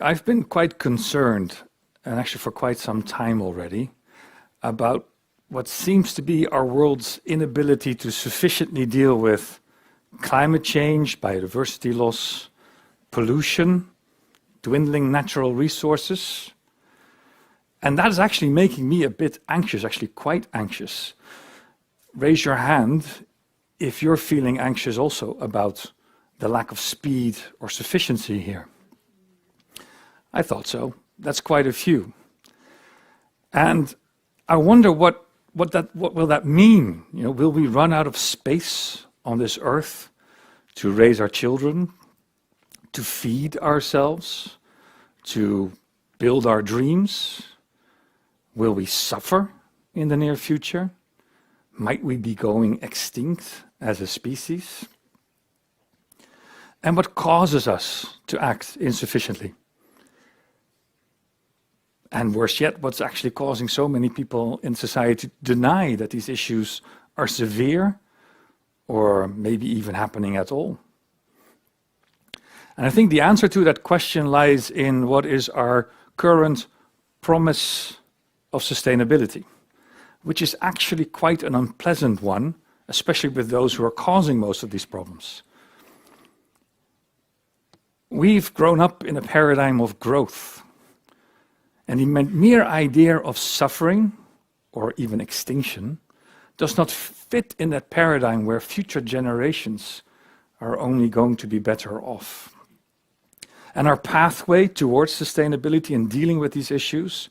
I've been quite concerned, and actually for quite some time already, about what seems to be our world's inability to sufficiently deal with climate change, biodiversity loss, pollution, dwindling natural resources. And that is actually making me a bit anxious, actually quite anxious. Raise your hand if you're feeling anxious also about the lack of speed or sufficiency here. I thought so. That's quite a few. And I wonder what will that mean? You know, will we run out of space on this earth to raise our children, to feed ourselves, to build our dreams? Will we suffer in the near future? Might we be going extinct as a species? And what causes us to act insufficiently? And worse yet, what's actually causing so many people in society to deny that these issues are severe or maybe even happening at all? And I think the answer to that question lies in what is our current promise of sustainability, which is actually quite an unpleasant one, especially with those who are causing most of these problems. We've grown up in a paradigm of growth. And the mere idea of suffering, or even extinction, does not fit in that paradigm where future generations are only going to be better off. And our pathway towards sustainability and dealing with these issues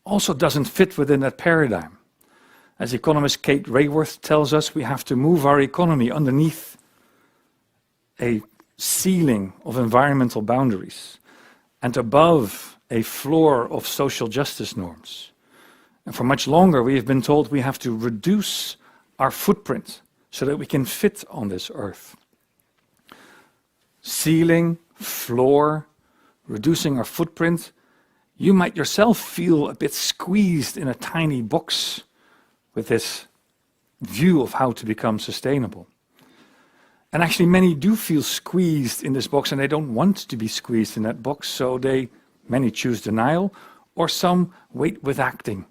also doesn't fit within that paradigm. As economist Kate Raworth tells us, we have to move our economy underneath a ceiling of environmental boundaries and above a floor of social justice norms. And for much longer, we have been told we have to reduce our footprint so that we can fit on this earth. Ceiling, floor, reducing our footprint. You might yourself feel a bit squeezed in a tiny box with this view of how to become sustainable. And actually, many do feel squeezed in this box, and they don't want to be squeezed in that box, so many choose denial, or some wait with acting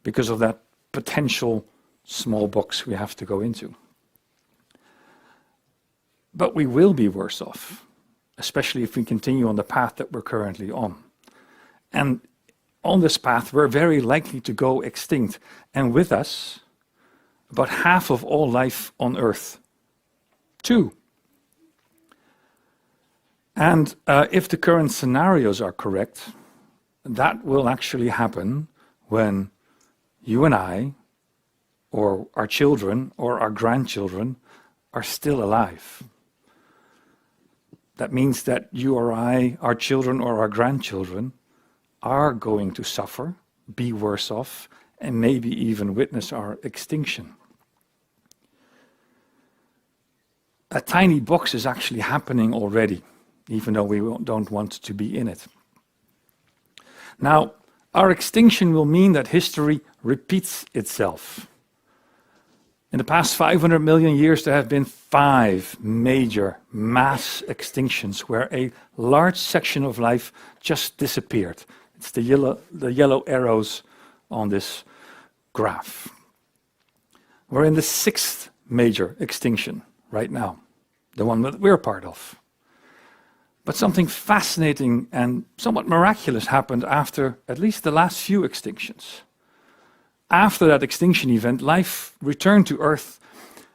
because of that potential small box we have to go into. But we will be worse off, especially if we continue on the path that we're currently on. And on this path, we're very likely to go extinct. And with us, about half of all life on Earth, too. And if the current scenarios are correct, that will actually happen when you and I, or our children, or our grandchildren, are still alive. That means that you or I, our children or our grandchildren, are going to suffer, be worse off, and maybe even witness our extinction. A tiny box is actually happening already, even though we don't want to be in it. Now, our extinction will mean that history repeats itself. In the past 500 million years, there have been 5 major mass extinctions where a large section of life just disappeared. It's the yellow arrows on this graph. We're in the 6th major extinction right now, the one that we're part of. But something fascinating and somewhat miraculous happened after at least the last few extinctions. After that extinction event, life returned to Earth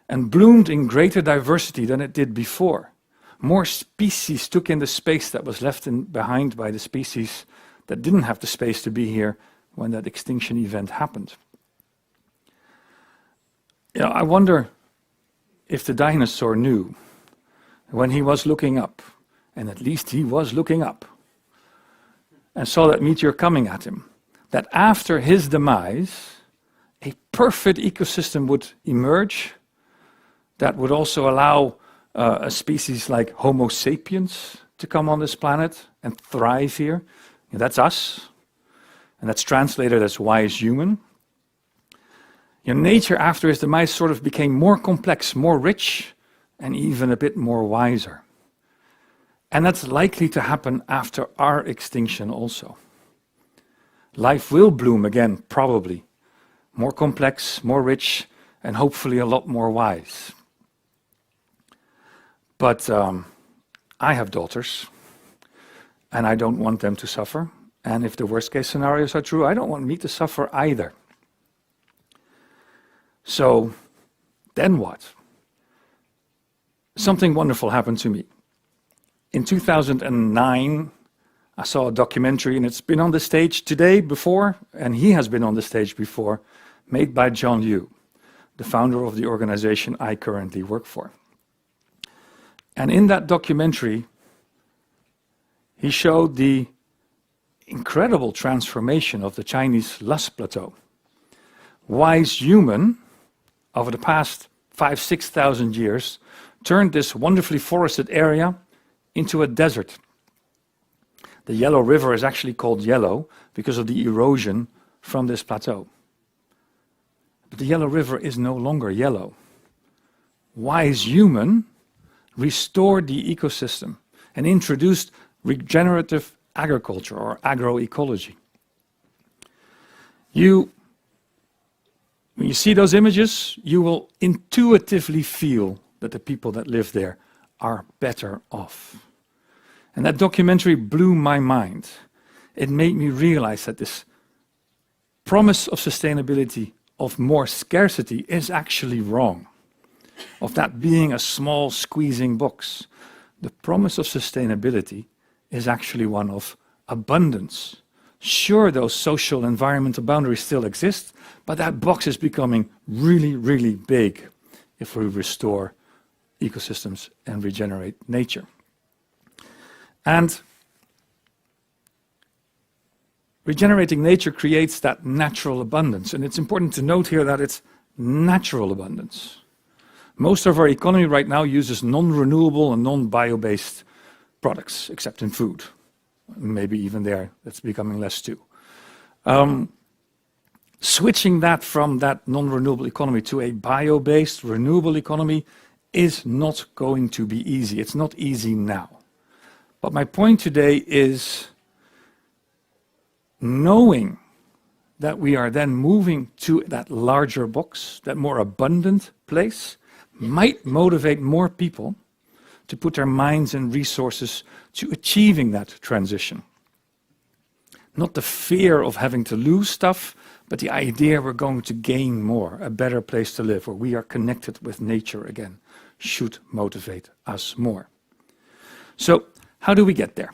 and bloomed in greater diversity than it did before. More species took in the space that was left behind by the species that didn't have the space to be here when that extinction event happened. You know, I wonder if the dinosaur knew when he was looking up, and at least he was looking up, and saw that meteor coming at him, that after his demise, a perfect ecosystem would emerge that would also allow a species like Homo sapiens to come on this planet and thrive here. And that's us, and that's translated as wise human. You know, nature after his demise sort of became more complex, more rich, and even a bit more wiser. And that's likely to happen after our extinction also. Life will bloom again, probably. More complex, more rich, and hopefully a lot more wise. But I have daughters, and I don't want them to suffer. And if the worst case scenarios are true, I don't want me to suffer either. So then what? Something wonderful happened to me. In 2009, I saw a documentary, and it's been on the stage today before, and he has been on the stage before, made by John Yu, the founder of the organization I currently work for. And in that documentary, he showed the incredible transformation of the Chinese Loess Plateau. Wise human, over the past 5,000 to 6,000 years, turned this wonderfully forested area into a desert. The Yellow River is actually called yellow because of the erosion from this plateau. But the Yellow River is no longer yellow. Wise human restored the ecosystem and introduced regenerative agriculture or agroecology. When you see those images, you will intuitively feel that the people that live there are better off. And that documentary blew my mind. It made me realize that this promise of sustainability, of more scarcity, is actually wrong. Of that being a small squeezing box. The promise of sustainability is actually one of abundance. Sure, those social environmental boundaries still exist, but that box is becoming really, really big if we restore ecosystems and regenerate nature. And regenerating nature creates that natural abundance. And it's important to note here that it's natural abundance. Most of our economy right now uses non-renewable and non-bio-based products, except in food. Maybe even there, that's becoming less too. Switching that from that non-renewable economy to a bio-based, renewable economy is not going to be easy. It's not easy now. But my point today is knowing that we are then moving to that larger box, that more abundant place, might motivate more people to put their minds and resources to achieving that transition. Not the fear of having to lose stuff, but the idea we're going to gain more, a better place to live, where we are connected with nature again, should motivate us more. So, how do we get there?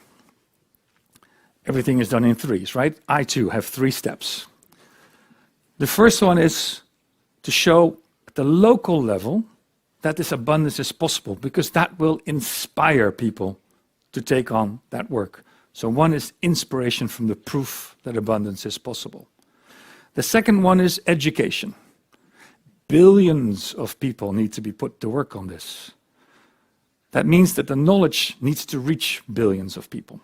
Everything is done in threes, right? I too have 3 steps. The first one is to show at the local level that this abundance is possible, because that will inspire people to take on that work. So one is inspiration from the proof that abundance is possible. The second one is education. Billions of people need to be put to work on this. That means that the knowledge needs to reach billions of people.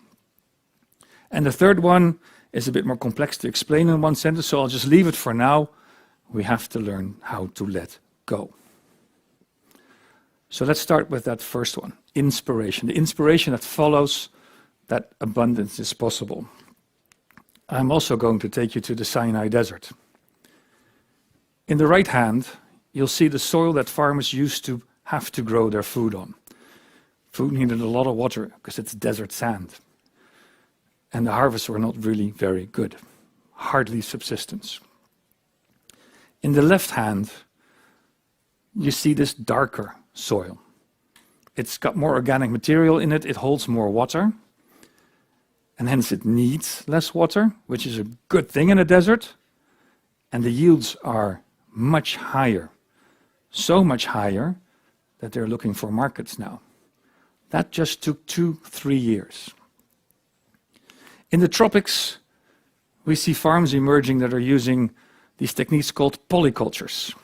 And the third one is a bit more complex to explain in one sentence, so I'll just leave it for now. We have to learn how to let go. So let's start with that first one, inspiration. The inspiration that follows that abundance is possible. I'm also going to take you to the Sinai Desert. In the right hand, you'll see the soil that farmers used to have to grow their food on. Food needed a lot of water because it's desert sand. And the harvests were not really very good, hardly subsistence. In the left hand, you see this darker soil. It's got more organic material in it, it holds more water, and hence it needs less water, which is a good thing in a desert, and the yields are much higher, so much higher that they're looking for markets now. That just took 2-3 years. In the tropics, we see farms emerging that are using these techniques called polycultures.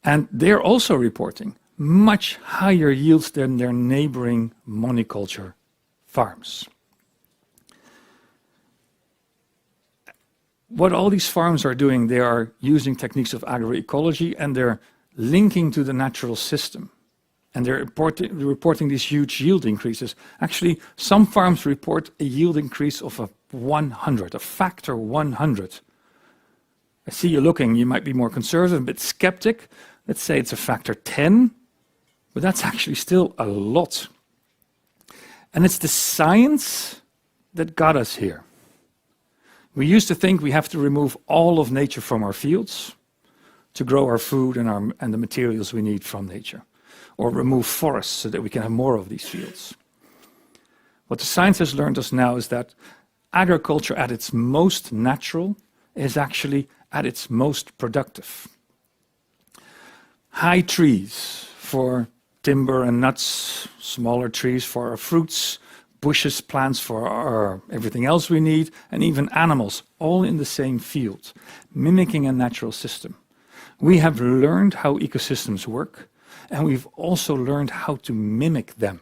And they're also reporting much higher yields than their neighboring monoculture farms. What all these farms are doing, they are using techniques of agroecology, and they're linking to the natural system And they're reporting these huge yield increases. Actually, some farms report a yield increase of a factor 100. I see you looking, you might be more conservative, a bit skeptic. Let's say it's a factor 10, but that's actually still a lot. And it's the science that got us here. We used to think we have to remove all of nature from our fields to grow our food and the materials we need from nature, or remove forests so that we can have more of these fields. What the science has learned us now is that agriculture at its most natural is actually at its most productive. High trees for timber and nuts, smaller trees for our fruits, bushes, plants for our everything else we need, and even animals, all in the same field, mimicking a natural system. We have learned how ecosystems work, and we've also learned how to mimic them.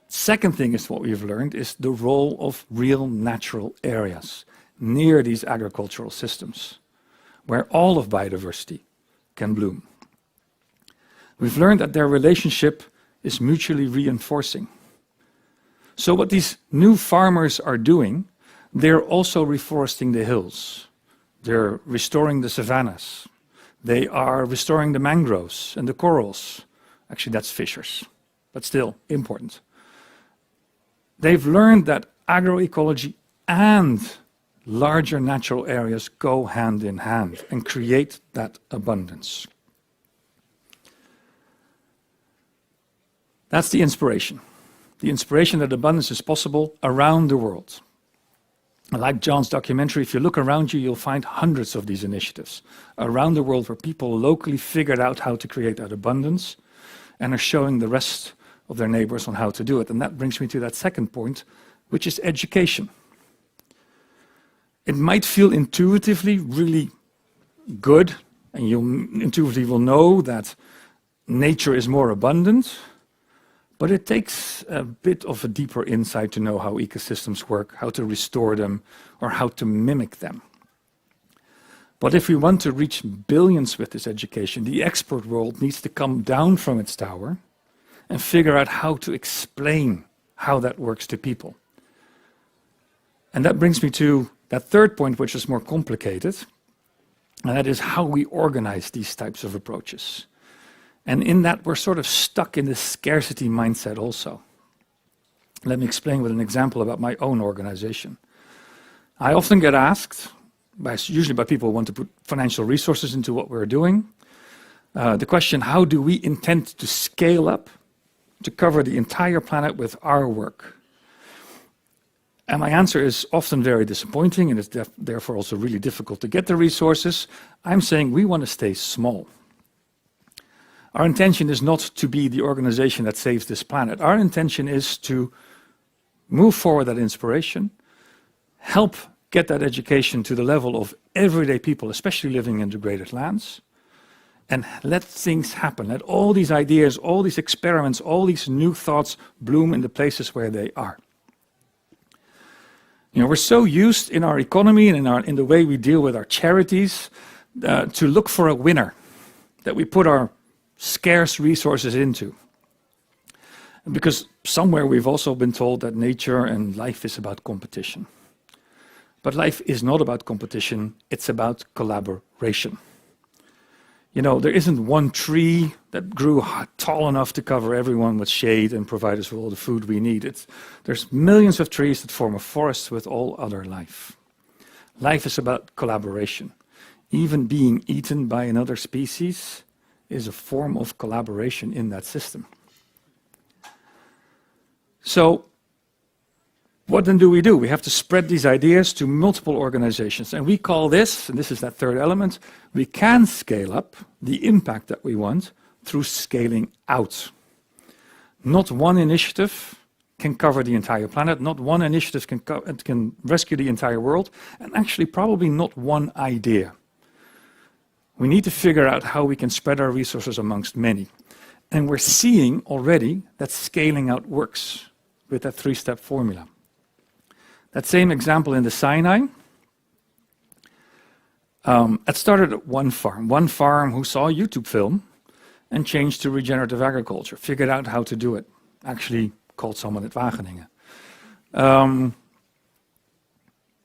Second thing is what we've learned is the role of real natural areas near these agricultural systems, where all of biodiversity can bloom. We've learned that their relationship is mutually reinforcing. So what these new farmers are doing, they're also reforesting the hills. They're restoring the savannas. They are restoring the mangroves and the corals. Actually, that's fishers, but still important. They've learned that agroecology and larger natural areas go hand in hand and create that abundance. That's the inspiration. The inspiration that abundance is possible around the world. Like John's documentary, if you look around you, you'll find hundreds of these initiatives around the world where people locally figured out how to create that abundance and are showing the rest of their neighbors on how to do it. And that brings me to that second point, which is education. It might feel intuitively really good, and you intuitively will know that nature is more abundant, but it takes a bit of a deeper insight to know how ecosystems work, how to restore them, or how to mimic them. But if we want to reach billions with this education, the expert world needs to come down from its tower and figure out how to explain how that works to people. And that brings me to that third point, which is more complicated, and that is how we organize these types of approaches. And in that, we're sort of stuck in this scarcity mindset also. Let me explain with an example about my own organization. I often get asked, usually by people who want to put financial resources into what we're doing, the question, how do we intend to scale up to cover the entire planet with our work? And my answer is often very disappointing, and it's therefore also really difficult to get the resources. I'm saying we want to stay small. Our intention is not to be the organization that saves this planet. Our intention is to move forward that inspiration, help get that education to the level of everyday people, especially living in degraded lands, and let things happen. Let all these ideas, all these experiments, all these new thoughts bloom in the places where they are. You know, we're so used in our economy and in the way we deal with our charities to look for a winner that we put our scarce resources into. Because somewhere we've also been told that nature and life is about competition. But life is not about competition, it's about collaboration. You know, there isn't one tree that grew tall enough to cover everyone with shade and provide us with all the food we need. There's millions of trees that form a forest with all other life. Life is about collaboration. Even being eaten by another species is a form of collaboration in that system. So, what then do? We have to spread these ideas to multiple organizations. And we call this, and this is that third element, we can scale up the impact that we want through scaling out. Not one initiative can cover the entire planet, not one initiative can rescue the entire world, and actually probably not one idea. We need to figure out how we can spread our resources amongst many. And we're seeing already that scaling out works with that three-step formula. That same example in the Sinai, it started at one farm who saw a YouTube film and changed to regenerative agriculture, figured out how to do it, actually called someone at Wageningen.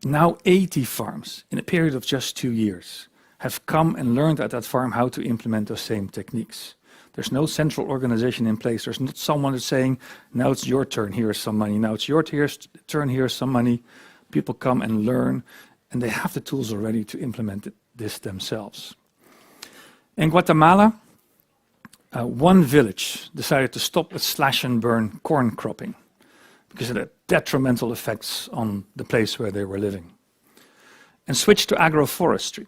Now 80 farms, in a period of just 2 years, have come and learned at that farm how to implement those same techniques. There's no central organization in place. There's not someone who's saying, now it's your turn, here's some money. Now it's your turn, here's some money. People come and learn, and they have the tools already to implement this themselves. In Guatemala, one village decided to stop with slash and burn corn cropping because it had detrimental effects on the place where they were living, and switched to agroforestry.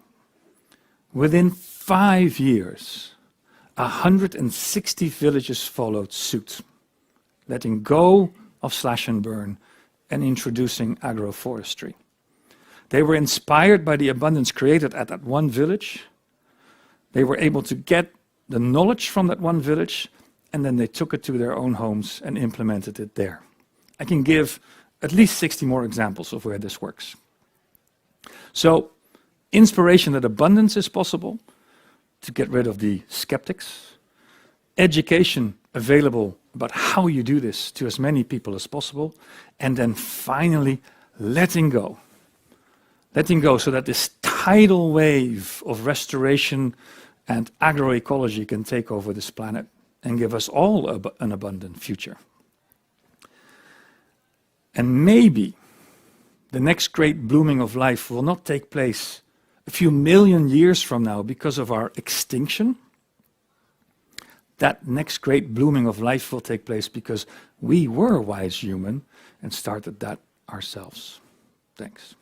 Within 5 years, 160 villages followed suit, letting go of slash and burn and introducing agroforestry. They were inspired by the abundance created at that one village. They were able to get the knowledge from that one village, and then they took it to their own homes and implemented it there. I can give at least 60 more examples of where this works. So, inspiration that abundance is possible, to get rid of the skeptics. Education available about how you do this to as many people as possible. And then finally, letting go. Letting go so that this tidal wave of restoration and agroecology can take over this planet and give us all an abundant future. And maybe the next great blooming of life will not take place a few million years from now because of our extinction. That next great blooming of life will take place because we were wise human and started that ourselves. Thanks.